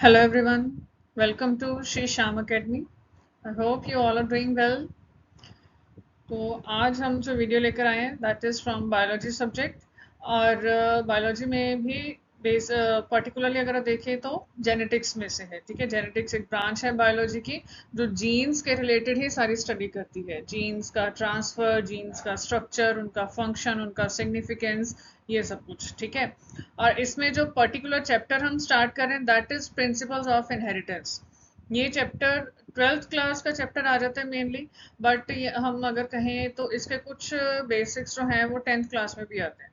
Hello everyone, welcome to Shri Sham Academy. I hope you all are doing well. तो आज हम जो video लेकर आए हैं that is from biology subject और बायोलॉजी में भी बेस पर्टिकुलरली अगर आप देखें तो जेनेटिक्स में से है। ठीक है, जेनेटिक्स एक ब्रांच है बायोलॉजी की जो जीन्स के रिलेटेड ही सारी स्टडी करती है। जीन्स का ट्रांसफर, जीन्स का स्ट्रक्चर, उनका फंक्शन, उनका सिग्निफिकेंस, ये सब कुछ। ठीक है, और इसमें जो पर्टिकुलर चैप्टर हम स्टार्ट कर रहे हैं that is principles of inheritance. ये चैप्टर 12th क्लास का चैप्टर आ जाता है मेनली, बट हम अगर कहें तो इसके कुछ बेसिक्स जो हैं वो 10th क्लास में भी आते हैं।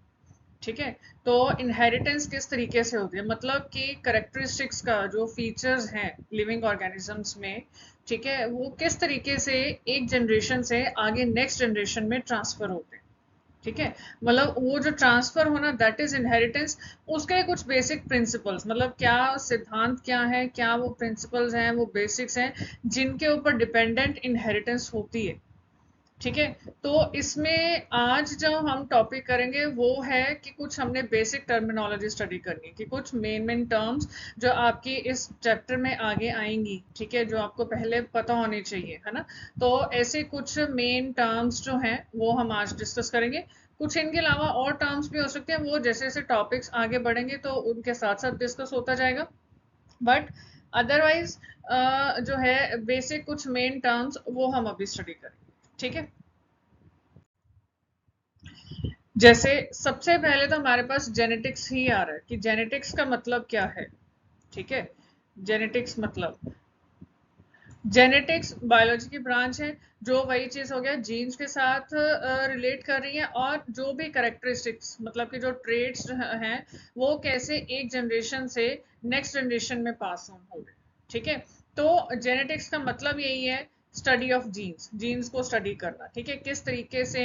ठीक है, तो इनहेरिटेंस किस तरीके से होती है, मतलब कि करेक्टरिस्टिक्स का जो फीचर्स हैं लिविंग ऑर्गेनिजम्स में, ठीक है, वो किस तरीके से एक जनरेशन से आगे नेक्स्ट जनरेशन में ट्रांसफर होते हैं। ठीक है, मतलब वो जो ट्रांसफर होना दैट इज इनहेरिटेंस। उसके कुछ बेसिक प्रिंसिपल्स, मतलब क्या सिद्धांत क्या है, क्या वो प्रिंसिपल्स हैं, वो बेसिक्स हैं जिनके ऊपर डिपेंडेंट इनहेरिटेंस होती है। ठीक है, तो इसमें आज जो हम टॉपिक करेंगे वो है कि कुछ हमने बेसिक टर्मिनोलॉजी स्टडी करनी है, कि कुछ मेन मेन टर्म्स जो आपकी इस चैप्टर में आगे आएंगी, ठीक है, जो आपको पहले पता होनी चाहिए, है ना। तो ऐसे कुछ मेन टर्म्स जो हैं वो हम आज डिस्कस करेंगे। कुछ इनके अलावा और टर्म्स भी हो सकते हैं, वो जैसे जैसे टॉपिक्स आगे बढ़ेंगे तो उनके साथ साथ डिस्कस होता जाएगा। बट अदरवाइज जो है बेसिक कुछ मेन टर्म्स वो हम अभी स्टडी करेंगे। ठीक है, जैसे सबसे पहले तो हमारे पास जेनेटिक्स ही आ रहा है कि जेनेटिक्स का मतलब क्या है। ठीक है, जेनेटिक्स मतलब, जेनेटिक्स बायोलॉजी की ब्रांच है जो वही चीज हो गया जीन्स के साथ रिलेट कर रही है, और जो भी करेक्टरिस्टिक्स मतलब कि जो ट्रेड्स हैं वो कैसे एक जनरेशन से नेक्स्ट जनरेशन में पास ऑन हो गए। ठीक है, तो जेनेटिक्स का मतलब यही है, स्टडी ऑफ जीन्स, जीन्स को स्टडी करना। ठीक है, किस तरीके से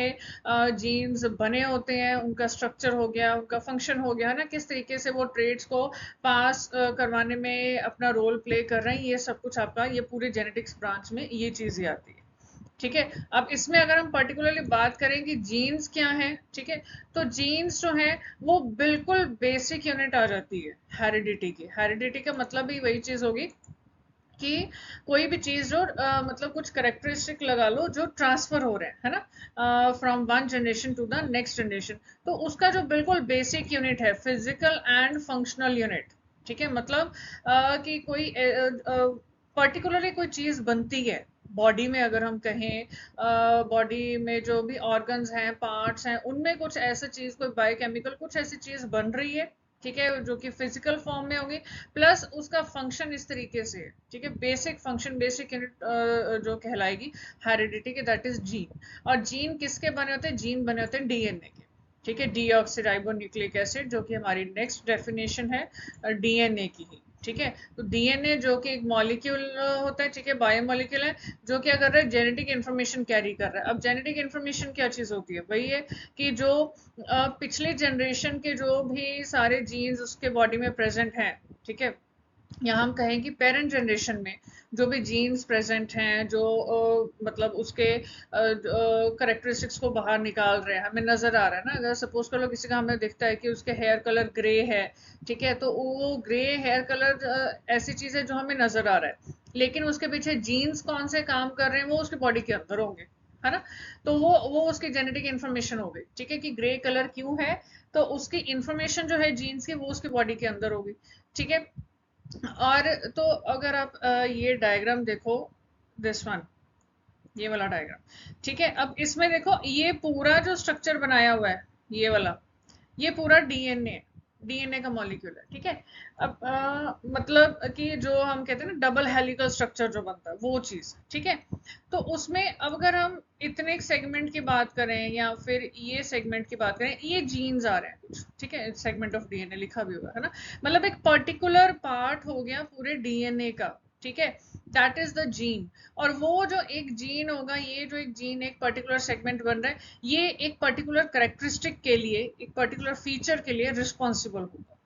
जीन्स बने होते हैं, उनका स्ट्रक्चर हो गया, उनका फंक्शन हो गया, है ना, किस तरीके से वो ट्रेड्स को पास करवाने में अपना रोल प्ले कर रहे हैं, ये सब कुछ आपका ये पूरे जेनेटिक्स ब्रांच में ये चीजें आती है। ठीक है, अब इसमें अगर हम पर्टिकुलरली बात करें कि जीन्स क्या है, ठीक है, तो जीन्स जो है वो बिल्कुल बेसिक यूनिट आ जाती है हेरिडिटी की। हेरिडिटी का मतलब भी वही चीज होगी कि कोई भी चीज जो मतलब कुछ करेक्टरिस्टिक लगा लो जो ट्रांसफर हो रहे हैं, है ना, from one generation to the next generation, तो उसका जो बिल्कुल बेसिक यूनिट है फिजिकल एंड फंक्शनल यूनिट। ठीक है, मतलब कि कोई पर्टिकुलरली कोई चीज बनती है बॉडी में, अगर हम कहें बॉडी में जो भी ऑर्गन्स हैं, पार्ट्स हैं, उनमें कुछ ऐसी चीज, कोई बायोकेमिकल कुछ ऐसी चीज बन रही है, ठीक है, जो कि फिजिकल फॉर्म में होगी, प्लस उसका फंक्शन इस तरीके से है। ठीक है, बेसिक फंक्शन, बेसिक यूनिट जो कहलाएगी हेरिडिटी के, दैट इज जीन। और जीन किसके बने होते हैं, जीन बने होते हैं डीएनए के। ठीक है, डीऑक्सीराइबो न्यूक्लिक एसिड, जो कि हमारी नेक्स्ट डेफिनेशन है डीएनए की ही। ठीक है, तो डीएनए जो कि एक मॉलिक्यूल होता है, ठीक है, बायोमॉलिक्यूल है, जो क्या कर रहा है, जेनेटिक इन्फॉर्मेशन कैरी कर रहा है। अब जेनेटिक इन्फॉर्मेशन क्या चीज होती है, वही है कि जो पिछले जनरेशन के जो भी सारे जीन्स उसके बॉडी में प्रेजेंट हैं, ठीक है, या हम कहें कि पेरेंट जनरेशन में जो भी जीन्स प्रेजेंट हैं, जो मतलब उसके करेक्टरिस्टिक्स को बाहर निकाल रहे हैं, हमें नजर आ रहा है ना। अगर सपोज कर लो किसी का हमें दिखता है कि उसके हेयर कलर ग्रे है, ठीक है, तो वो ग्रे हेयर कलर ऐसी चीज है जो हमें नजर आ रहा है, लेकिन उसके पीछे जीन्स कौन से काम कर रहे हैं वो उसके बॉडी के अंदर होंगे, है ना। तो वो उसकी जेनेटिक इन्फॉर्मेशन हो गई। ठीक है, कि ग्रे कलर क्यों है, तो उसकी इन्फॉर्मेशन जो है जीन्स की वो उसके बॉडी के अंदर होगी। ठीक है, और तो अगर आप ये डायग्राम देखो, दिस वन, ये वाला डायग्राम, ठीक है, अब इसमें देखो ये पूरा जो स्ट्रक्चर बनाया हुआ है, ये वाला, ये पूरा डीएनए, डीएनए का मॉलिक्यूल है। ठीक है, अब मतलब कि जो हम कहते हैं ना डबल हेलिकल स्ट्रक्चर जो बनता है वो चीज। ठीक है, तो उसमें अब अगर हम इतने सेगमेंट की बात करें या फिर ये सेगमेंट की बात करें, ये जीन्स आ रहे हैं कुछ, ठीक है, सेगमेंट ऑफ डीएनए लिखा भी हुआ है ना, मतलब एक पर्टिकुलर पार्ट हो गया पूरे डीएनए का। ठीक है, दैट इज द जीन। और वो जो एक जीन होगा, ये जो एक जीन एक पर्टिकुलर सेगमेंट बन रहा है, ये एक पर्टिकुलर करेक्टरिस्टिक के लिए, एक पर्टिकुलर फीचर के लिए रिस्पॉन्सिबल होगा।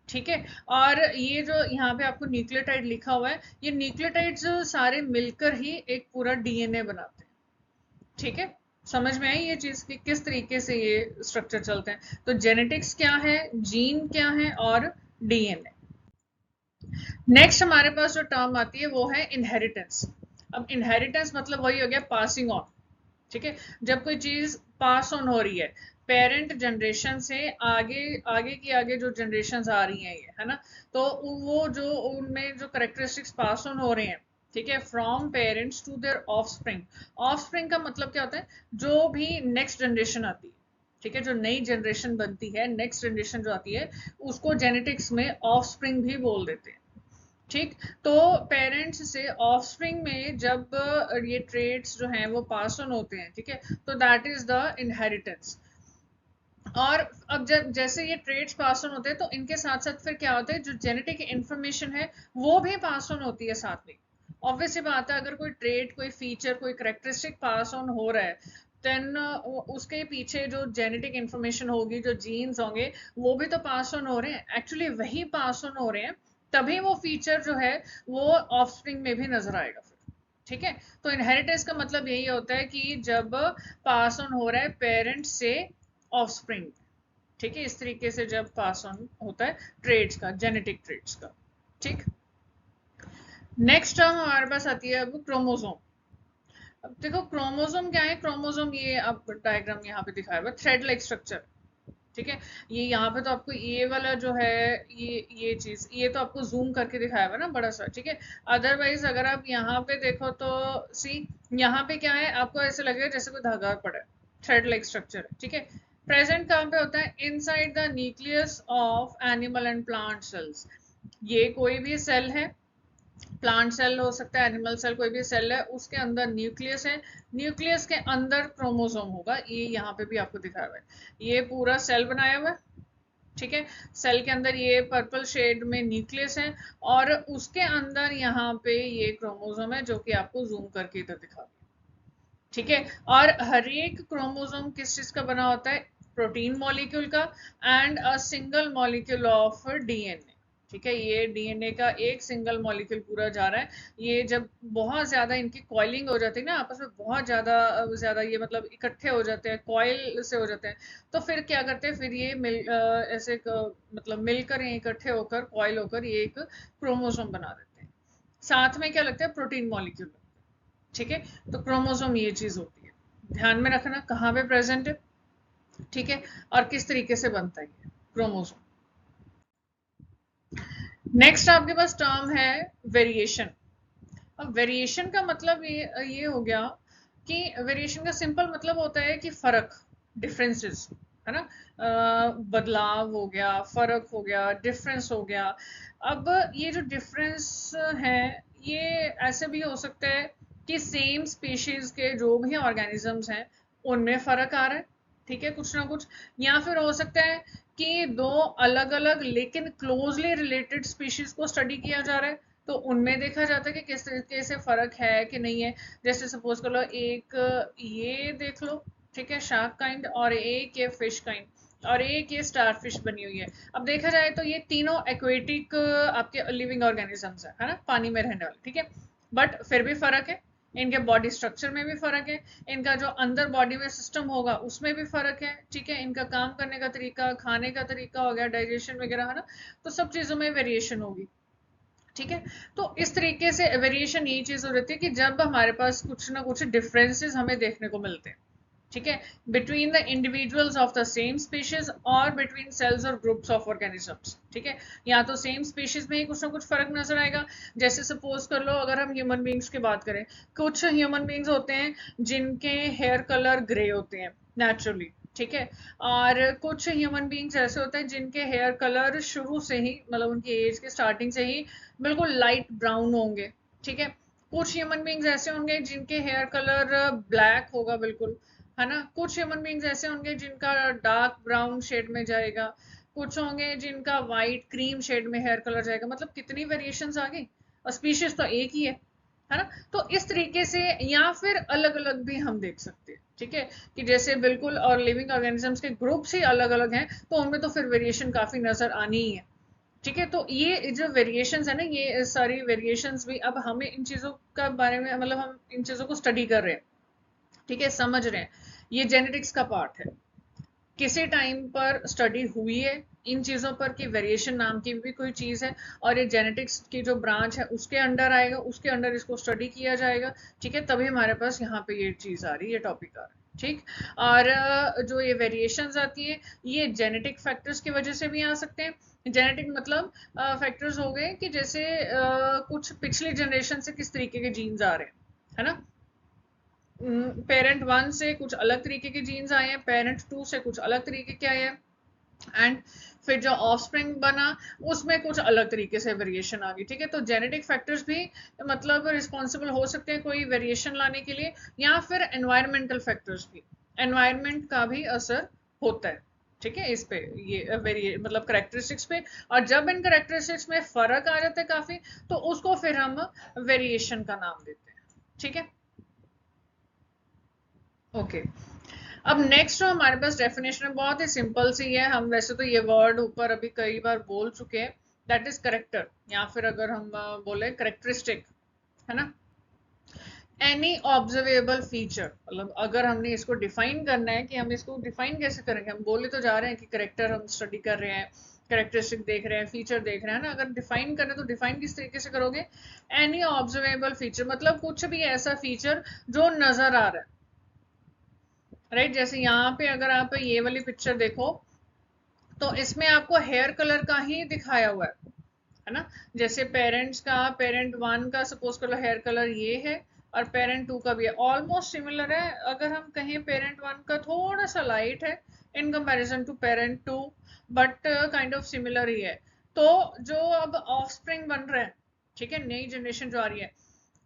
ठीक है, और ये जो यहाँ पे आपको न्यूक्लियोटाइड लिखा हुआ है, ये न्यूक्लियोटाइड्स सारे मिलकर ही एक पूरा डीएनए बनाते हैं। ठीक है, समझ में आई ये चीज कि किस तरीके से ये स्ट्रक्चर चलते हैं। तो जेनेटिक्स क्या है, जीन क्या है, और डीएनए। नेक्स्ट हमारे पास जो टर्म आती है वो है इनहेरिटेंस। अब इनहेरिटेंस मतलब वही हो गया पासिंग ऑन। ठीक है, जब कोई चीज पास ऑन हो रही है पेरेंट जनरेशन से आगे, आगे की आगे जो जनरेशन आ रही हैं ये है ना, तो वो जो उनमें जो करेक्टरिस्टिक्स पास ऑन हो रहे हैं, ठीक है, from parents to their offspring. Offspring का मतलब क्या होता है, जो भी नेक्स्ट जनरेशन आती है, ठीक है, जो नई जनरेशन बनती है, नेक्स्ट जनरेशन जो आती है, उसको जेनेटिक्स में ऑफस्प्रिंग भी बोल देते हैं। ठीक, तो पेरेंट्स से ऑफस्प्रिंग में जब ये ट्रेड्स जो हैं वो पास ऑन होते हैं, ठीक है, तो दैट इज द इनहेरिटेंस। और अब जब जैसे ये ट्रेड्स पास ऑन होते हैं तो इनके साथ साथ फिर क्या होता है, जो जेनेटिक इंफॉर्मेशन है वो भी पास ऑन होती है साथ में। ऑब्वियस सी बात है, अगर कोई ट्रेड, कोई फीचर, कोई करेक्टरिस्टिक पास ऑन हो रहा है, देन उसके पीछे जो जेनेटिक इंफॉर्मेशन होगी, जो जीन्स होंगे, वो भी तो पास ऑन हो रहे हैं, एक्चुअली वही पास ऑन हो रहे हैं, तभी वो फीचर जो है वो ऑफस्प्रिंग में भी नजर आएगा फिर। ठीक है, तो इनहेरिटेंस का मतलब यही होता है कि जब पास ऑन हो रहा है पेरेंट्स से ऑफस्प्रिंग, ठीक है, इस तरीके से जब पास ऑन होता है ट्रेड्स का, जेनेटिक ट्रेड्स का। ठीक, नेक्स्ट टर्म हमारे पास आती है अब क्रोमोसोम। अब देखो क्रोमोसोम क्या है, क्रोमोसोम ये अब डायग्राम यहाँ पे दिखाया हुआ थ्रेड लाइक स्ट्रक्चर। ठीक है, ये यहाँ पे तो आपको ये वाला जो है, ये चीज, ये तो आपको जूम करके दिखाया हुआ ना बड़ा सा, ठीक है। अदरवाइज अगर आप यहाँ पे देखो तो सी, यहाँ पे क्या है, आपको ऐसे लगेगा जैसे कोई धागा पड़ा है, थ्रेड लाइक स्ट्रक्चर है, ठीक है। प्रेजेंट कहाँ पे होता है, inside the nucleus of animal and plant cells. ये कोई भी सेल है, प्लांट सेल हो सकता है, एनिमल सेल, कोई भी सेल है, उसके अंदर न्यूक्लियस है, न्यूक्लियस के अंदर क्रोमोसोम होगा, ये यहाँ पे भी आपको दिखाया हुआ है, ये पूरा सेल बनाया हुआ है, ठीक है। सेल के अंदर ये पर्पल शेड में न्यूक्लियस है, और उसके अंदर यहाँ पे ये क्रोमोसोम है, जो कि आपको जूम करके इधर दिखा, ठीक है। और हर एक क्रोमोसोम किस चीज का बना होता है, प्रोटीन मॉलिक्यूल का, and a single molecule of DNA. ठीक है, ये डीएनए का एक सिंगल मॉलिक्यूल पूरा जा रहा है। ये जब बहुत ज्यादा इनकी कॉइलिंग हो जाती है ना, आपस में बहुत ज्यादा ज्यादा ये मतलब इकट्ठे हो जाते हैं, कॉइल से हो जाते हैं, तो फिर क्या करते हैं, फिर ये ऐसे मतलब मिलकर ये इकट्ठे होकर, कॉइल होकर ये एक क्रोमोसोम बना देते हैं। साथ में क्या लगता है, प्रोटीन मॉलिक्यूल। ठीक है, तो क्रोमोसोम ये चीज होती है, ध्यान में रखना कहाँ पे प्रेजेंट है, ठीक है, और किस तरीके से बनता है ये क्रोमोसोम। नेक्स्ट आपके पास टर्म है वेरिएशन। अब वेरिएशन का मतलब ये हो गया कि वेरिएशन का सिंपल मतलब होता है कि फर्क, डिफरेंसेस, है ना, बदलाव हो गया, फर्क हो गया, डिफरेंस हो गया। अब ये जो डिफरेंस है, ये ऐसे भी हो सकता है कि सेम स्पीशीज के जो भी ऑर्गेनिजम्स हैं उनमें फर्क आ रहा है, ठीक है, कुछ ना कुछ। या फिर हो सकता है कि दो अलग अलग लेकिन क्लोजली रिलेटेड स्पीशीज को स्टडी किया जा रहा है, तो उनमें देखा जाता है कि किस तरीके से फर्क है कि नहीं है। जैसे सपोज कर लो, एक ये देख लो, ठीक है, शार्क काइंड, और एक ये फिश काइंड, और एक ये स्टार फिश बनी हुई है। अब देखा जाए तो ये तीनों एक्वेटिक आपके लिविंग ऑर्गेनिजम्स है ना, पानी में रहने वाले, ठीक है, बट फिर भी फर्क है, इनके बॉडी स्ट्रक्चर में भी फर्क है, इनका जो अंदर बॉडी में सिस्टम होगा उसमें भी फर्क है, ठीक है, इनका काम करने का तरीका, खाने का तरीका हो गया, डाइजेशन वगैरह, है ना, तो सब चीजों में वेरिएशन होगी। ठीक है, तो इस तरीके से वेरिएशन यही चीज हो जाती है कि जब हमारे पास कुछ ना कुछ डिफरेंसेस हमें देखने को मिलते हैं, ठीक है, between the individuals of the same species और बिटवीन सेल्स और ग्रुप्स ऑफ ऑर्गेनिजम्स, ठीक है। या तो सेम स्पीशीज में ही कुछ ना कुछ फर्क नजर आएगा। जैसे सपोज कर लो, अगर हम ह्यूमन बींग्स की बात करें, कुछ ह्यूमन बींग्स होते हैं जिनके हेयर कलर ग्रे होते हैं नेचुरली, ठीक है, और कुछ ह्यूमन बींग्स ऐसे होते हैं जिनके हेयर कलर शुरू से ही, मतलब उनकी एज के स्टार्टिंग से ही बिल्कुल लाइट ब्राउन होंगे, ठीक है। कुछ ह्यूमन बींग्स ऐसे होंगे जिनके हेयर कलर ब्लैक होगा बिल्कुल, है ना। कुछ ह्यूमन बींग्स ऐसे होंगे जिनका डार्क ब्राउन शेड में जाएगा, कुछ होंगे जिनका वाइट क्रीम शेड में हेयर कलर जाएगा, मतलब कितनी वेरिएशंस आ गई, और स्पीशीज तो एक ही है ना। तो इस तरीके से, या फिर अलग अलग भी हम देख सकते हैं, ठीक है, कि जैसे बिल्कुल, और लिविंग ऑर्गेनिजम्स के ग्रुप्स ही अलग अलग हैं, तो उनमें तो फिर वेरिएशन काफी नजर आनी ही है। ठीक है, तो ये जो वेरिएशंस है ना, ये सारी वेरिएशंस भी अब हमें इन चीजों का बारे में, मतलब हम इन चीजों को स्टडी कर रहे हैं, ठीक है, समझ रहे हैं, ये जेनेटिक्स का पार्ट है। किसी टाइम पर स्टडी हुई है इन चीज़ों पर कि वेरिएशन नाम की भी कोई चीज़ है और ये जेनेटिक्स की जो ब्रांच है उसके अंडर आएगा, उसके अंडर इसको स्टडी किया जाएगा, ठीक है, तभी हमारे पास यहाँ पे ये चीज़ आ रही है, ये टॉपिक आ रहा है, ठीक। और जो ये वेरिएशंस आती है ये जेनेटिक फैक्टर्स की वजह से भी आ सकते हैं। जेनेटिक मतलब फैक्टर्स हो गए कि जैसे कुछ पिछली जनरेशन से किस तरीके के जीन्स आ रहे हैं, है ना। पेरेंट वन से कुछ अलग तरीके के जीन्स आए हैं, पेरेंट टू से कुछ अलग तरीके के आए हैं, एंड फिर जो ऑफस्प्रिंग बना उसमें कुछ अलग तरीके से वेरिएशन आ गई, ठीक है। तो जेनेटिक फैक्टर्स भी मतलब रिस्पॉन्सिबल हो सकते हैं कोई वेरिएशन लाने के लिए, या फिर एनवायरमेंटल फैक्टर्स भी, एनवायरमेंट का भी असर होता है, ठीक है, इस पे, ये मतलब करेक्टरिस्टिक्स पे। और जब इन करेक्टरिस्टिक्स में फर्क आ जाता है काफी, तो उसको फिर हम वेरिएशन का नाम देते हैं, ठीक है। ओके, अब नेक्स्ट जो हमारे पास डेफिनेशन है बहुत ही सिंपल सी है, हम वैसे तो ये वर्ड ऊपर अभी कई बार बोल चुके हैं, दैट इज करेक्टर, या फिर अगर हम बोले करेक्टरिस्टिक, है ना। एनी ऑब्जर्वेबल फीचर, मतलब अगर हमने इसको डिफाइन करना है कि हम इसको डिफाइन कैसे करेंगे, हम बोले तो जा रहे हैं कि करेक्टर हम स्टडी कर रहे हैं, करेक्टरिस्टिक देख रहे हैं, फीचर देख रहे हैं ना, अगर डिफाइन करना है तो डिफाइन किस तरीके से करोगे। एनी ऑब्जर्वेबल फीचर मतलब कुछ भी ऐसा फीचर जो नजर आ रहा है, राइट। जैसे यहाँ पे अगर आप ये वाली पिक्चर देखो तो इसमें आपको हेयर कलर का ही दिखाया हुआ है ना। जैसे पेरेंट्स का, पेरेंट वन का सपोज करो हेयर कलर ये है, और पेरेंट टू का भी है, ऑलमोस्ट सिमिलर है। अगर हम कहें पेरेंट वन का थोड़ा सा लाइट है in comparison to parent two, but kind of similar ही है। तो जो अब ऑफस्प्रिंग बन रहे हैं, ठीक है, नई जनरेशन जो आ रही है,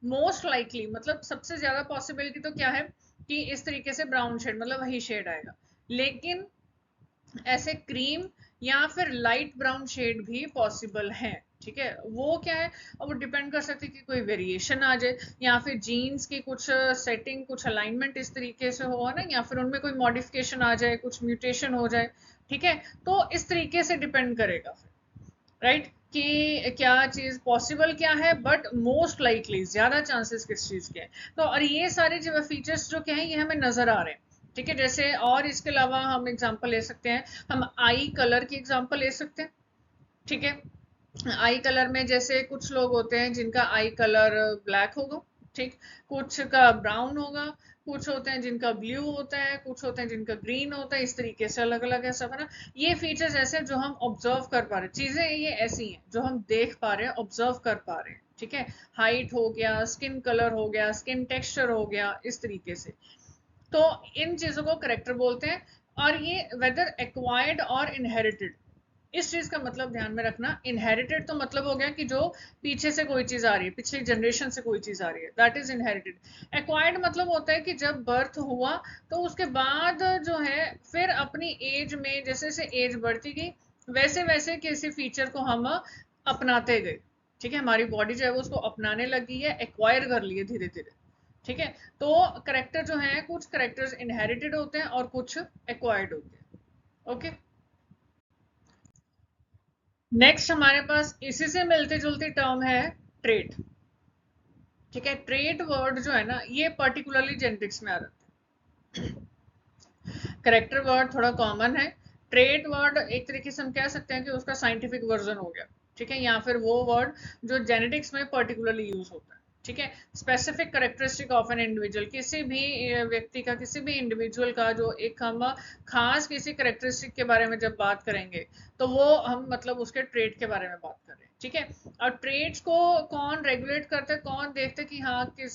मोस्ट लाइकली मतलब सबसे ज्यादा पॉसिबिलिटी तो क्या है कि इस तरीके से ब्राउन शेड, मतलब वही शेड आएगा, लेकिन ऐसे क्रीम या फिर लाइट ब्राउन शेड भी पॉसिबल है, ठीक है। वो क्या है, अब वो डिपेंड कर सकती है कि कोई वेरिएशन आ जाए, या फिर जीन्स की कुछ सेटिंग, कुछ अलाइनमेंट इस तरीके से हो ना, या फिर उनमें कोई मॉडिफिकेशन आ जाए, कुछ म्यूटेशन हो जाए, ठीक है। तो इस तरीके से डिपेंड करेगा, राइट, कि क्या चीज पॉसिबल क्या है, बट मोस्ट लाइकली ज्यादा चांसेस किस चीज के हैं। तो और ये सारे जो फीचर्स जो क्या है ये हमें नजर आ रहे हैं, ठीक है। जैसे और इसके अलावा हम एग्जांपल ले सकते हैं, हम आई कलर की एग्जांपल ले सकते हैं, ठीक है। आई कलर में जैसे कुछ लोग होते हैं जिनका आई कलर ब्लैक होगा, ठीक, कुछ का ब्राउन होगा, कुछ होते हैं जिनका ब्लू होता है, कुछ होते हैं जिनका ग्रीन होता है, इस तरीके से अलग अलग है सब, है ना। ये फीचर्स ऐसे जो हम ऑब्जर्व कर पा रहे हैं, चीजें ये ऐसी हैं जो हम देख पा रहे हैं, ऑब्जर्व कर पा रहे हैं, ठीक है। हाइट हो गया, स्किन कलर हो गया, स्किन टेक्सचर हो गया, इस तरीके से। तो इन चीजों को करेक्टर बोलते हैं। और ये वेदर एक्वायर्ड और इनहेरिटेड, इस चीज का मतलब ध्यान में रखना। इनहेरिटेड तो मतलब हो गया कि जो पीछे से कोई चीज आ रही है, पिछली जनरेशन से कोई चीज आ रही है, दैट इज इनहेरिटेड। एक्वायर्ड मतलब होता है कि जब बर्थ हुआ तो उसके बाद जो है फिर अपनी एज में जैसे जैसे एज बढ़ती गई वैसे वैसे किसी फीचर को हम अपनाते गए, ठीक है। हमारी बॉडी जो है वो उसको अपनाने लगी है, एक्वायर कर लिए धीरे धीरे, ठीक है। तो करेक्टर जो है, कुछ करेक्टर्स इनहेरिटेड होते हैं और कुछ एक्वायर्ड होते हैं, ओके। नेक्स्ट हमारे पास इसी से मिलती जुलती टर्म है ट्रेट, ठीक है। ट्रेट वर्ड जो है ना ये पर्टिकुलरली जेनेटिक्स में आ रहा है। करेक्टर वर्ड थोड़ा कॉमन है, ट्रेट वर्ड एक तरीके से हम कह सकते हैं कि उसका साइंटिफिक वर्जन हो गया, ठीक है, या फिर वो वर्ड जो जेनेटिक्स में पर्टिकुलरली यूज होता है, ठीक है। Specific characteristic of an individual, किसी भी व्यक्ति का, किसी भी इंडिविजुअल का जो एक हम खास किसी करेक्टरिस्टिक के बारे में जब बात करेंगे तो वो हम मतलब उसके ट्रेट के बारे में बात कर रहे हैं, ठीक है। और ट्रेट्स को कौन रेगुलेट करता है, कौन देखता है कि हाँ किस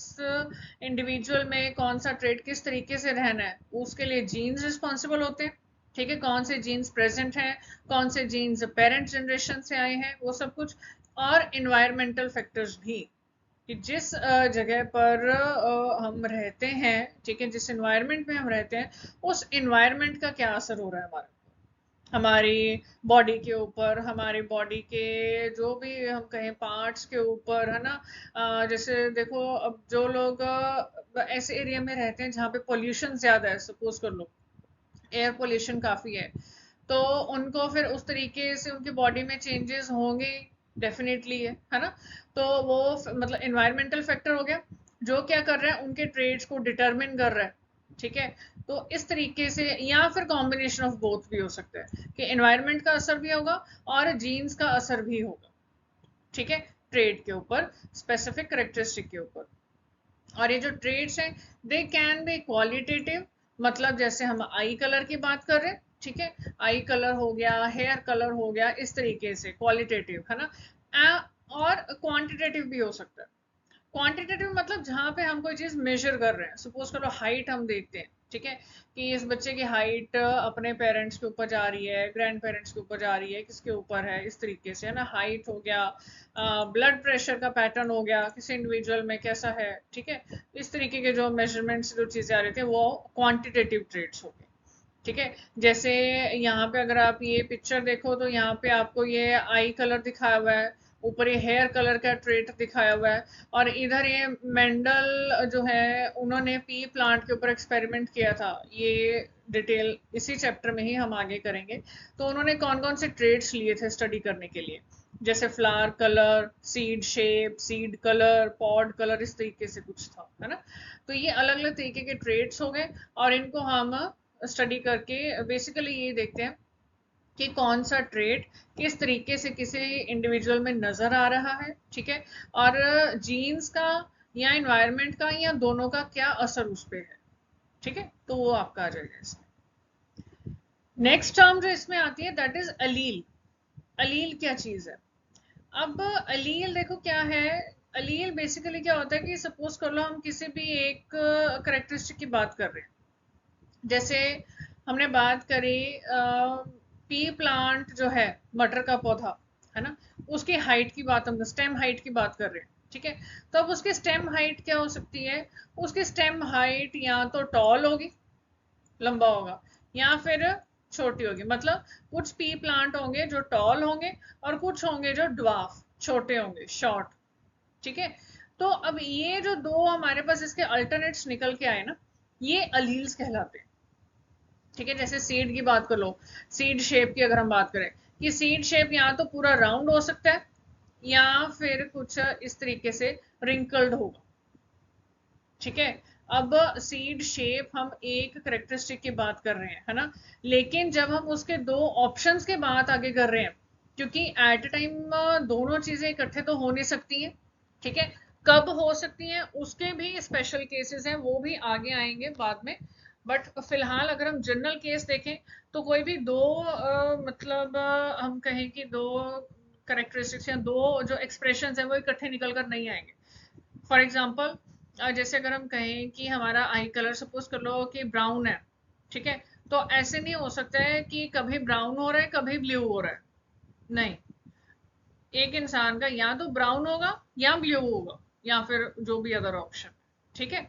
इंडिविजुअल में कौन सा ट्रेट किस तरीके से रहना है, उसके लिए जीन्स रिस्पॉन्सिबल होते हैं, ठीक है। कौन से जीन्स प्रेजेंट हैं, कौन से जीन्स पेरेंट जनरेशन से आए हैं, वो सब कुछ। और इन्वायरमेंटल फैक्टर्स भी, कि जिस जगह पर हम रहते हैं, ठीक है, जिस इन्वायरमेंट में हम रहते हैं उस इन्वायरमेंट का क्या असर हो रहा है हमारे, हमारी बॉडी के ऊपर, हमारी बॉडी के जो भी हम कहें पार्ट्स के ऊपर, है ना। जैसे देखो अब जो लोग ऐसे एरिया में रहते हैं जहाँ पे पोल्यूशन ज्यादा है, सपोज कर लो एयर पोल्यूशन काफी है, तो उनको फिर उस तरीके से उनकी बॉडी में चेंजेस होंगे, डेफिनेटली है ना। तो वो मतलब इन्वायरमेंटल फैक्टर हो गया जो क्या कर रहा है, उनके ट्रेड्स को डिटरमिन कर रहा है, ठीक है। तो इस तरीके से, या फिर कॉम्बिनेशन ऑफ बोथ भी हो सकता है कि एनवायरनमेंट का असर भी होगा और जीन्स का असर भी होगा, ठीक है, ट्रेड के ऊपर, स्पेसिफिक करेक्टरिस्टिक के ऊपर। और ये जो ट्रेड्स हैं दे कैन बी क्वालिटेटिव, मतलब जैसे हम आई कलर की बात कर रहे हैं, ठीक है, आई कलर हो गया, हेयर कलर हो गया, इस तरीके से क्वालिटेटिव है ना। और क्वांटिटेटिव भी हो सकता है। क्वांटिटेटिव मतलब जहाँ पे हम कोई चीज मेजर कर रहे हैं, सपोज करो हाइट हम देखते हैं, ठीक है, कि इस बच्चे की हाइट अपने पेरेंट्स के ऊपर जा रही है, ग्रैंड पेरेंट्स के ऊपर जा रही है, किसके ऊपर है, इस तरीके से है ना, हाइट हो गया, ब्लड प्रेशर का पैटर्न हो गया, किसी इंडिविजुअल में कैसा है, ठीक है, इस तरीके के जो मेजरमेंट्स जो चीजें आ रही थी वो क्वांटिटेटिव ट्रेड्स हो गए, ठीक है। जैसे यहाँ पे अगर आप ये पिक्चर देखो तो यहाँ पे आपको ये आई कलर दिखाया हुआ है, ऊपर ये हेयर कलर का ट्रेट दिखाया हुआ है, और इधर ये मेंडल जो है उन्होंने पी प्लांट के ऊपर एक्सपेरिमेंट किया था, ये डिटेल इसी चैप्टर में ही हम आगे करेंगे। तो उन्होंने कौन कौन से ट्रेड्स लिए थे स्टडी करने के लिए, जैसे flower colour, seed shape, seed colour, pod colour, इस तरीके से कुछ था, है ना। तो ये अलग अलग तरीके के ट्रेड्स हो गए, और इनको हम स्टडी करके बेसिकली ये देखते हैं कि कौन सा ट्रेड किस तरीके से किसी इंडिविजुअल में नजर आ रहा है, ठीक है, और जीन्स का या एनवायरनमेंट का या दोनों का क्या असर उस पे है, ठीक है, तो वो आपका आ जाएगा इसमें। नेक्स्ट टर्म जो इसमें आती है दैट इज अलील। अलील क्या चीज है? अब अलील देखो क्या है। अलील बेसिकली क्या होता है कि सपोज कर लो हम किसी भी एक करेक्टरिस्टिक की बात कर रहे हैं, जैसे हमने बात करी पी प्लांट जो है, मटर का पौधा है ना, उसकी हाइट की बात, हम स्टेम हाइट की बात कर रहे हैं, ठीक है। तो अब उसकी स्टेम हाइट क्या हो सकती है? उसकी स्टेम हाइट या तो टॉल होगी, लंबा होगा, या फिर छोटी होगी। मतलब कुछ पी प्लांट होंगे जो टॉल होंगे और कुछ होंगे जो ड्वार्फ, छोटे होंगे, शॉर्ट, ठीक है। तो अब ये जो दो हमारे पास इसके अल्टरनेट्स निकल के आए ना, ये अलील्स कहलाते हैं, ठीक है। जैसे सीड की बात कर लो, सीड शेप की अगर हम बात करें कि सीड शेप या तो पूरा राउंड हो सकता है या फिर कुछ इस तरीके से रिंकल्ड होगा, ठीक है। अब सीड शेप हम एक करेक्टरिस्टिक की बात कर रहे हैं, है ना, लेकिन जब हम उसके दो ऑप्शंस के बात आगे कर रहे हैं, क्योंकि एट अ टाइम दोनों चीजें इकट्ठे तो हो नहीं सकती हैं, ठीक है, कब हो सकती हैं उसके भी स्पेशल केसेस हैं, वो भी आगे आएंगे बाद में। बट फिलहाल अगर हम जनरल केस देखें तो कोई भी दो मतलब हम कहें कि दो करेक्टरिस्टिक्स या दो जो एक्सप्रेशन हैं वो इकट्ठे निकल कर नहीं आएंगे। फॉर एग्जाम्पल जैसे अगर हम कहें कि हमारा आई कलर सपोज कर लो कि ब्राउन है, ठीक है, तो ऐसे नहीं हो सकता है कि कभी ब्राउन हो रहा है कभी ब्लू हो रहा है, नहीं, एक इंसान का या तो ब्राउन होगा या ब्लू होगा या फिर जो भी अदर ऑप्शन, ठीक है।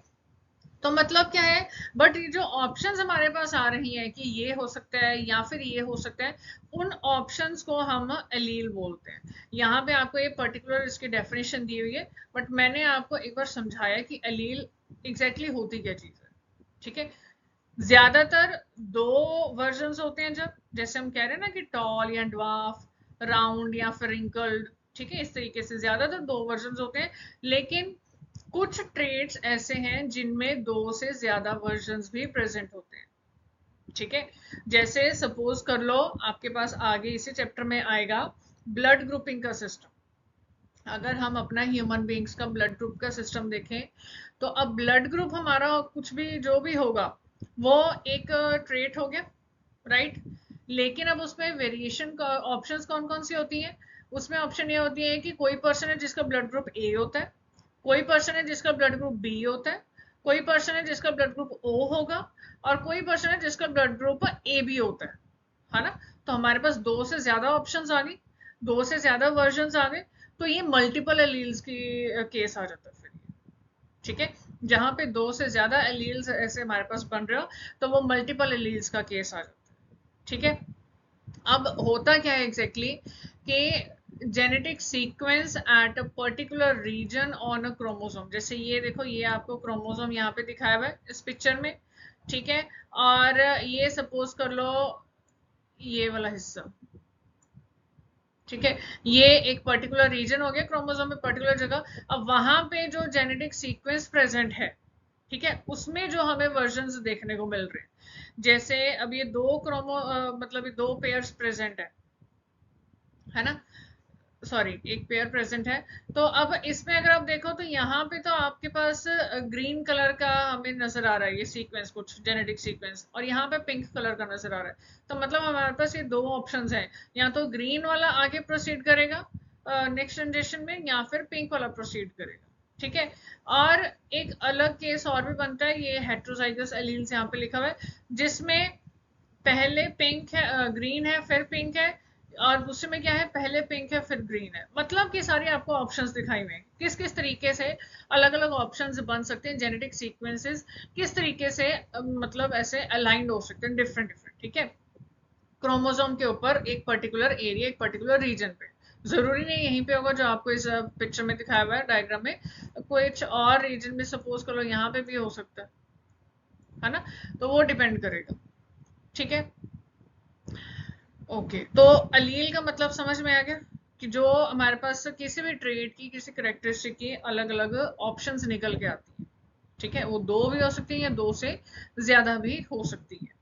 तो मतलब क्या है, बट ये जो ऑप्शंस हमारे पास आ रही हैं कि ये हो सकता है या फिर ये हो सकता है, उन ऑप्शंस को हम एलील बोलते हैं। यहाँ पे आपको ये पर्टिकुलर इसकी डेफिनेशन दी हुई है, बट मैंने आपको एक बार समझाया कि एलील एग्जैक्टली होती क्या चीज है, ठीक है। ज्यादातर दो वर्जन्स होते हैं, जब जैसे हम कह रहे हैं ना कि टॉल या ड्वार्फ, राउंड या फिर रिंकल्ड, ठीक है, इस तरीके से ज्यादातर दो वर्जन्स होते हैं। लेकिन कुछ ट्रेड्स ऐसे हैं जिनमें दो से ज्यादा वर्जन्स भी प्रेजेंट होते हैं, ठीक है। जैसे सपोज कर लो आपके पास आगे इसी चैप्टर में आएगा ब्लड ग्रुपिंग का सिस्टम। अगर हम अपना ह्यूमन बींग्स का ब्लड ग्रुप का सिस्टम देखें तो अब ब्लड ग्रुप हमारा कुछ भी जो भी होगा वो एक ट्रेट हो गया, राइट। लेकिन अब उसमें वेरिएशन का ऑप्शंस कौन कौन सी होती हैं? उसमें ऑप्शन ये होती है कि कोई पर्सन है जिसका ब्लड ग्रुप ए होता है, कोई पर्सन है जिसका ब्लड ग्रुप बी होता है, कोई पर्सन है जिसका ब्लड ग्रुप ओ होगा, और कोई पर्सन है जिसका ब्लड ग्रुप ए बी होता है ना। तो हमारे पास दो से ज्यादा ऑप्शंस आ गई, दो से ज्यादा वर्जन्स आ गए, तो ये मल्टीपल एलील्स की केस आ जाता है फिर ये, ठीक है। जहां पे दो से ज्यादा एलील्स ऐसे हमारे पास बन रहे हो तो वो मल्टीपल एलील्स का केस आ जाता है, ठीक है। अब होता क्या है एग्जैक्टली कि genetic sequence at a particular region on a chromosome, जैसे ये देखो ये आपको क्रोमोसोम यहाँ पे दिखाया हुआ है इस पिक्चर में, ठीक है। और ये सपोज कर लो ये वाला हिस्सा, ठीक है, ये एक पर्टिकुलर रीजन हो गया क्रोमोसोम में, पर्टिकुलर जगह। अब वहां पे जो जेनेटिक सीक्वेंस प्रेजेंट है ठीक है, उसमें जो हमें वर्जन्स देखने को मिल रहे हैं, जैसे अब ये दो मतलब ये दो पेयर्स प्रेजेंट है ना, सॉरी एक पेयर प्रेजेंट है। तो अब इसमें अगर आप देखो तो यहाँ पे तो आपके पास ग्रीन कलर का हमें नजर आ रहा है ये सीक्वेंस, कुछ जेनेटिक सीक्वेंस, और यहाँ पे पिंक कलर का नजर आ रहा है। तो मतलब हमारे पास ये दो ऑप्शंस हैं, या तो ग्रीन वाला आगे प्रोसीड करेगा नेक्स्ट जनरेशन में, या फिर पिंक वाला प्रोसीड करेगा। ठीक है, और एक अलग केस और भी बनता है, ये हेट्रोजाइगस एलील्स यहाँ पे लिखा हुआ है, जिसमें पहले पिंक है, ग्रीन है फिर पिंक है, और दूसरे में क्या है, पहले पिंक है फिर ग्रीन है। मतलब कि सारे आपको ऑप्शंस दिखाई हुए हैं, किस किस तरीके से अलग अलग ऑप्शंस बन सकते हैं, जेनेटिक सीक्वेंसेस किस तरीके से मतलब ऐसे अलाइंड हो सकते हैं डिफरेंट डिफरेंट। ठीक है, क्रोमोसोम के ऊपर एक पर्टिकुलर एरिया, एक पर्टिकुलर रीजन पे, जरूरी नहीं यहीं पे होगा जो आपको इस पिक्चर में दिखाया हुआ है डायग्राम में, कुछ और रीजन में सपोज करो यहाँ पे भी हो सकता है ना, तो वो डिपेंड करेगा। ठीक है, ओके, तो अलील का मतलब समझ में आ गया कि जो हमारे पास किसी भी ट्रेड की, किसी करेक्टरिस्टिक की अलग अलग ऑप्शंस निकल के आती है। ठीक है, वो दो भी हो सकती है या दो से ज्यादा भी हो सकती है।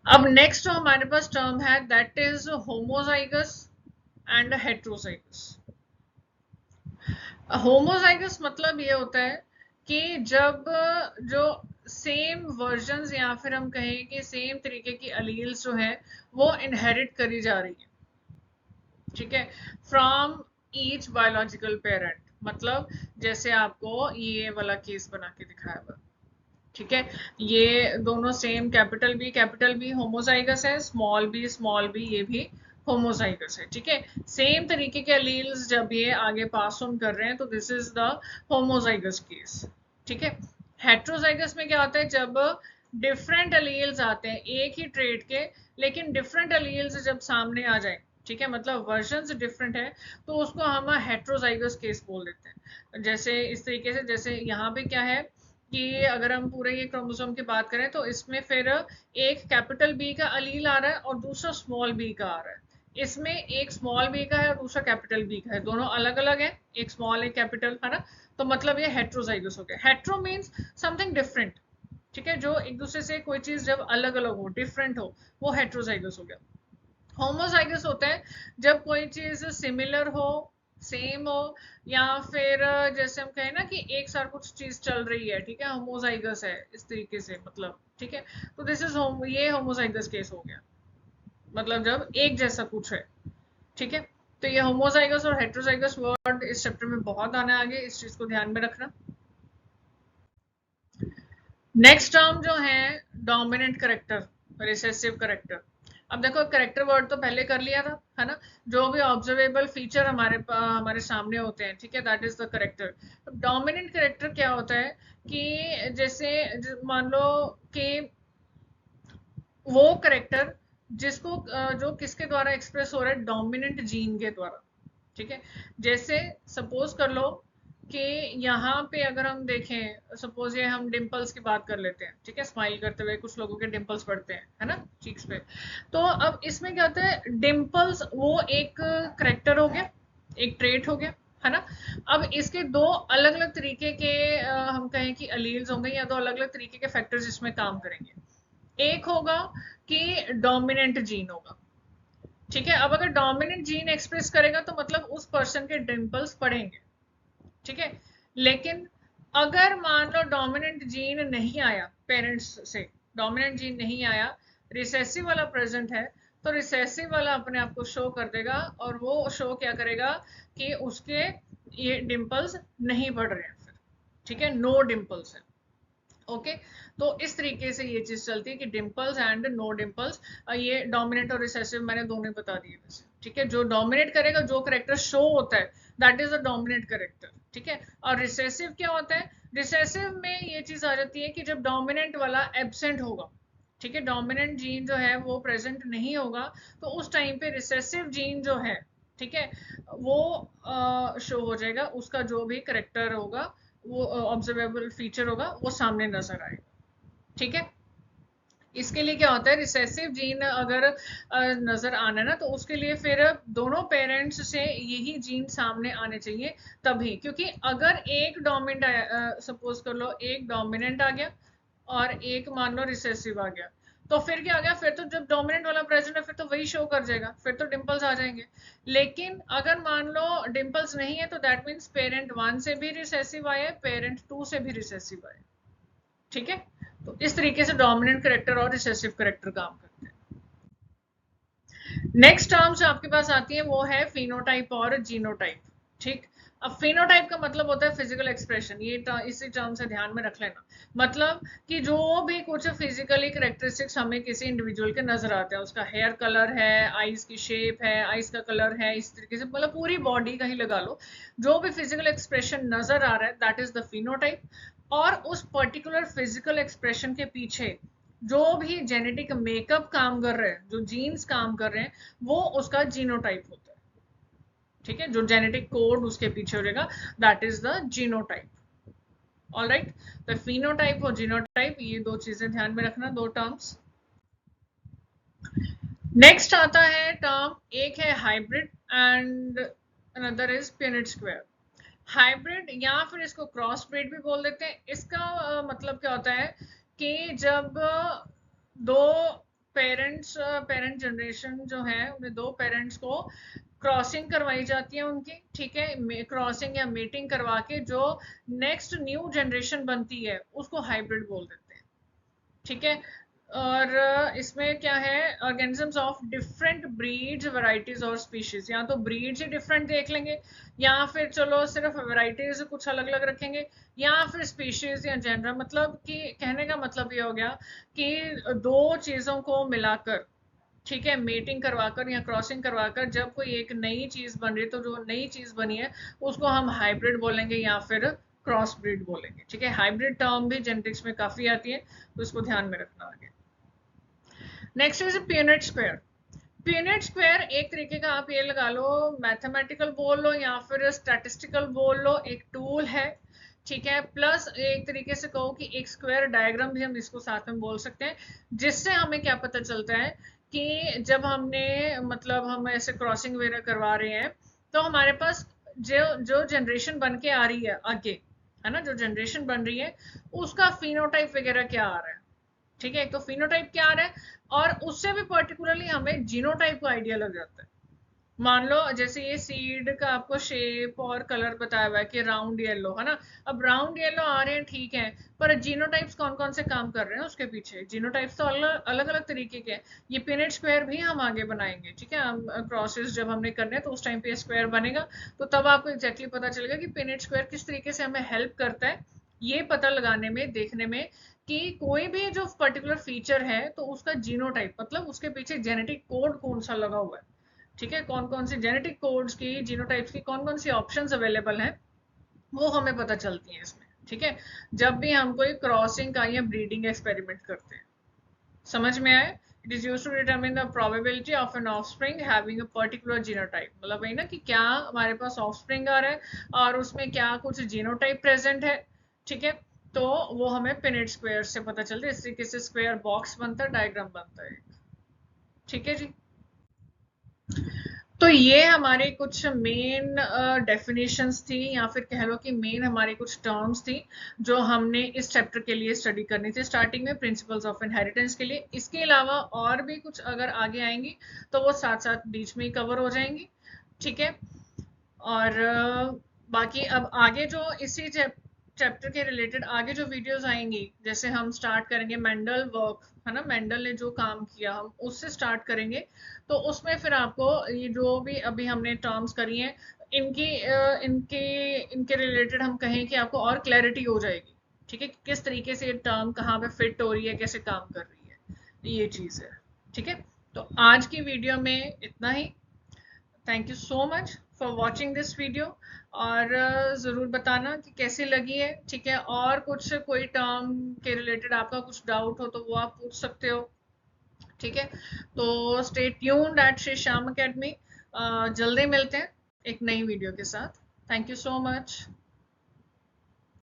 अब नेक्स्ट जो हमारे पास टर्म है that is homozygous and heterozygous. Homozygous मतलब ये होता है कि जब जो सेम वर्जन्स, या फिर हम कहें कि सेम तरीके की अलील्स जो है वो इनहेरिट करी जा रही है। ठीक है, फ्रॉम ईच बायोलॉजिकल पेरेंट, मतलब जैसे आपको ये वाला केस बना के दिखाया हुआ। ठीक है, ये दोनों सेम कैपिटल बी होमोजाइगस है, स्मॉल बी ये भी होमोजाइगस है। ठीक है, सेम तरीके के अलील्स जब ये आगे पास ऑन कर रहे हैं तो this is the homozygous case. ठीक है, हेट्रोजाइगस में क्या होता है, जब डिफरेंट अलील्स आते हैं एक ही ट्रेट के, लेकिन डिफरेंट अलील्स जब सामने आ जाए, ठीक है, मतलब वर्जन्स डिफरेंट है, तो उसको हम हेट्रोजाइगस केस बोल देते हैं। जैसे इस तरीके से, जैसे यहाँ पे क्या है कि अगर हम पूरे ये क्रोमोसोम की बात करें तो इसमें फिर एक कैपिटल बी का अलील आ रहा है और दूसरा स्मॉल बी का आ रहा है। इसमें एक स्मॉल बी का है और दूसरा कैपिटल बी का है, दोनों अलग अलग है, एक स्मॉल एक कैपिटल, है ना। तो मतलब ये हेट्रोजाइगस हो गया। Hetero means something different. ठीक है, जो एक दूसरे से कोई चीज जब अलग अलग हो, डिफरेंट हो, वो हेट्रोजाइगस हो गया। होमोजाइगस होता है जब कोई चीज सिमिलर हो, सेम हो, या फिर जैसे हम कहें ना कि एक साथ कुछ चीज चल रही है, ठीक है, होमोजाइगस है इस तरीके से, मतलब ठीक है। तो दिस इज होम, ये होमोजाइगस केस हो गया, मतलब जब एक जैसा कुछ है। ठीक है, तो ये होमोजाइगस और हेट्रोजाइगस वर्ड इस चैप्टर में बहुत आने आगे, इस चीज को ध्यान में रखना। नेक्स्ट टर्म जो है डोमिनेंट करेक्टर, रिसेसिव करेक्टर। अब देखो करेक्टर वर्ड तो पहले कर लिया था, है ना, जो भी ऑब्जर्वेबल फीचर हमारे सामने होते हैं, ठीक है, दैट इज द करेक्टर। अब डोमिनेंट करेक्टर क्या होता है कि जैसे मान लो कि वो करेक्टर जिसको जो किसके द्वारा एक्सप्रेस हो रहा है, डोमिनेंट जीन के द्वारा। ठीक है, जैसे सपोज कर लो कि यहाँ पे अगर हम देखें, सपोज ये हम डिंपल्स की बात कर लेते हैं, ठीक है, स्माइल करते हुए कुछ लोगों के डिंपल्स पड़ते हैं, है ना, चीक्स पे। तो अब इसमें क्या होता है, डिंपल्स वो एक करेक्टर हो गया, एक ट्रेट हो गया, है ना। अब इसके दो अलग अलग तरीके के हम कहें कि अलील्स होंगे, या दो अलग अलग तरीके के फैक्टर्स इसमें काम करेंगे। एक होगा कि डोमिनेंट जीन होगा। ठीक है, अब अगर डोमिनेंट जीन एक्सप्रेस करेगा तो मतलब उस पर्सन के डिंपल्स पड़ेंगे। ठीक है, लेकिन अगर मान लो डोमिनेंट जीन नहीं आया पेरेंट्स से, डोमिनेंट जीन नहीं आया, रिसेसिव वाला प्रेजेंट है, तो रिसेसिव वाला अपने आप को शो कर देगा, और वो शो क्या करेगा कि उसके ये डिंपल्स नहीं बढ़ रहे हैं फिर। ठीक है, नो डिंपल्स है। ओके, तो इस तरीके से ये चीज चलती है कि डिंपल्स एंड नो डिंपल्स। ये डोमिनेंट और रिसेसिव मैंने दोनों बता दिए वैसे। ठीक है, जो डोमिनेट करेगा, जो करेक्टर शो होता है, that is the dominant character. ठीक है, और रिसेसिव क्या होता है, रिसेसिव में ये चीज आ जाती है कि जब डोमिनेंट वाला एब्सेंट होगा, ठीक है, डोमिनेंट जीन जो है वो प्रेजेंट नहीं होगा, तो उस टाइम पे रिसेसिव जीन जो है, ठीक है, वो शो हो जाएगा, उसका जो भी करेक्टर होगा, वो ऑब्जर्वेबल फीचर होगा, वो सामने नजर आएगा। ठीक है, इसके लिए क्या होता है, रिसेसिव जीन अगर नजर आना है ना, तो उसके लिए फिर दोनों पेरेंट्स से यही जीन सामने आने चाहिए तभी, क्योंकि अगर एक डोमिनेंट, सपोज कर लो एक डोमिनेंट आ गया और एक मान लो रिसेसिव आ गया, तो फिर क्या आ गया, फिर तो जब डोमिनेंट वाला प्रेजेंट है फिर तो वही शो कर जाएगा, फिर तो डिंपल्स आ जाएंगे। लेकिन अगर मान लो डिंपल्स नहीं है, तो दैट मीन्स पेरेंट 1 से भी रिसेसिव आया है, पेरेंट 2 से भी रिसेसिव आया। ठीक है, तो इस तरीके से डोमिनेंट करेक्टर और रिसेसिव करेक्टर काम करते हैं। नेक्स्ट टर्म जो आपके पास आती है वो है फिनोटाइप और जीनोटाइप। ठीक, अब फिनोटाइप का मतलब होता है फिजिकल एक्सप्रेशन, ये इसी टर्म से ध्यान में रख लेना। मतलब कि जो भी कुछ फिजिकली करेक्टरिस्टिक्स हमें किसी इंडिविजुअल के नजर आते हैं, उसका हेयर कलर है, आईज की शेप है, आईज का कलर है, इस तरीके से मतलब पूरी बॉडी का ही लगा लो, जो भी फिजिकल एक्सप्रेशन नजर आ रहा है दैट इज द फिनोटाइप। और उस पर्टिकुलर फिजिकल एक्सप्रेशन के पीछे जो भी जेनेटिक मेकअप काम कर रहे हैं, जो जीन्स काम कर रहे हैं, वो उसका जीनोटाइप होता है। ठीक है, जो जेनेटिक कोड उसके पीछे हो जाएगा that is the genotype. Alright, तो फिनोटाइप और जीनोटाइप ये दो चीजें ध्यान में रखना, दो टर्म्स। नेक्स्ट आता है टर्म, एक है hybrid and another is Punnett square. Hybrid या फिर इसको क्रॉस ब्रीड भी बोल देते हैं। इसका मतलब क्या होता है कि जब दो पेरेंट जनरेशन जो है उन्हें दो पेरेंट्स को क्रॉसिंग करवाई जाती है उनकी, ठीक है, क्रॉसिंग या मीटिंग करवा के जो नेक्स्ट न्यू जनरेशन बनती है उसको हाइब्रिड बोल देते हैं। ठीक है, और इसमें क्या है, organisms of different breeds, varieties और स्पीशीज, या तो ब्रीड्स ही डिफरेंट देख लेंगे, या फिर चलो सिर्फ वैरायटीज कुछ अलग अलग रखेंगे, या फिर स्पीशीज या जेनर। मतलब कि कहने का मतलब ये हो गया कि दो चीजों को मिलाकर, ठीक है, मेटिंग करवाकर या क्रॉसिंग करवाकर जब कोई एक नई चीज बन रही है, तो जो नई चीज बनी है उसको हम हाइब्रिड बोलेंगे या फिर क्रॉस ब्रीड बोलेंगे। ठीक है, हाइब्रिड टर्म भी जेनेटिक्स में काफी आती है, तो इसको ध्यान में रखना आगे। Next is Punnett square. Punnett square एक तरीके का आप ये लगा लो, मैथमेटिकल बोल लो या फिर स्टैटिस्टिकल बोल लो, एक टूल है। ठीक है, प्लस एक तरीके से कहो कि एक स्क्वायर डायग्राम भी हम इसको साथ में बोल सकते हैं, जिससे हमें क्या पता चलता है कि जब हमने मतलब हम ऐसे क्रॉसिंग वगैरह करवा रहे हैं, तो हमारे पास जो जो जनरेशन बन के आ रही है आगे, है ना, जो जनरेशन बन रही है उसका फिनोटाइप वगैरह क्या आ रहा है। ठीक है, एक तो फिनोटाइप क्या आ रहा है, और उससे भी पर्टिकुलरली हमें जीनोटाइप का आइडिया लग जाता है। मान लो जैसे ये सीड का आपको शेप और कलर बताया हुआ है कि राउंड येलो है ना, अब राउंड येलो आ रहे हैं ठीक है, पर जीनोटाइप्स कौन कौन से काम कर रहे हैं उसके पीछे, जीनोटाइप्स तो अलग अलग अलग तरीके के हैं। ये पिनेट स्क्वायर भी हम आगे बनाएंगे, ठीक है, हम क्रॉसेस जब हमने करने हैं तो उस टाइम पे स्क्वायर बनेगा, तो तब आपको एग्जैक्टली पता चलेगा कि पिनेट स्क्वायर किस तरीके से हमें हेल्प करता है ये पता लगाने में, देखने में कि कोई भी जो पर्टिकुलर फीचर है तो उसका जीनोटाइप मतलब उसके पीछे जेनेटिक कोड कौन सा लगा हुआ है। ठीक है, कौन कौन सी जेनेटिक कोड्स की, जीनोटाइप्स की कौन कौन सी ऑप्शंस अवेलेबल हैं, वो हमें पता चलती है इसमें। ठीक है, जब भी हम कोई क्रॉसिंग का या ब्रीडिंग एक्सपेरिमेंट करते हैं। समझ में आए? It is used to determine the probability of an offspring having a particular genotype. मतलब वही ना कि क्या हमारे पास ऑफस्प्रिंग आ रहा है और उसमें क्या कुछ जीनोटाइप प्रेजेंट है। ठीक है, तो वो हमें पिनेट स्क्वायर से पता चलता है, इस तरीके से स्क्वायर बॉक्स बनता है, डायग्राम बनता है। ठीक है जी, तो ये हमारे कुछ मेन डेफिनेशंस थी, या फिर कह लो कि मेन हमारी कुछ टर्म्स थी जो हमने इस चैप्टर के लिए स्टडी करनी थी स्टार्टिंग में, प्रिंसिपल्स ऑफ इनहेरिटेंस के लिए। इसके अलावा और भी कुछ अगर आगे आएंगी तो वो साथ साथ बीच में ही कवर हो जाएंगी। ठीक है, और बाकी अब आगे जो इसी चैप्टर के रिलेटेड आगे जो वीडियोस आएंगी, जैसे हम स्टार्ट करेंगे मेंडल वर्क, है ना, मेंडल ने जो काम किया हम उससे स्टार्ट करेंगे, तो उसमें फिर आपको ये जो भी अभी हमने टर्म्स करी हैं इनकी इनके इनके रिलेटेड हम कहें कि आपको और क्लैरिटी हो जाएगी। ठीक है, कि किस तरीके से ये टर्म कहाँ पे फिट हो रही है, कैसे काम कर रही है, ये चीज़ है। ठीक है, तो आज की वीडियो में इतना ही। Thank you so much for watching this video, और ज़रूर बताना कि कैसी लगी है। ठीक है, और कुछ कोई टर्म के रिलेटेड आपका कुछ डाउट हो तो वो आप पूछ सकते हो। ठीक है, तो stay tuned at Shri Shyam academy. जल्दी मिलते हैं एक नई वीडियो के साथ। Thank you so much.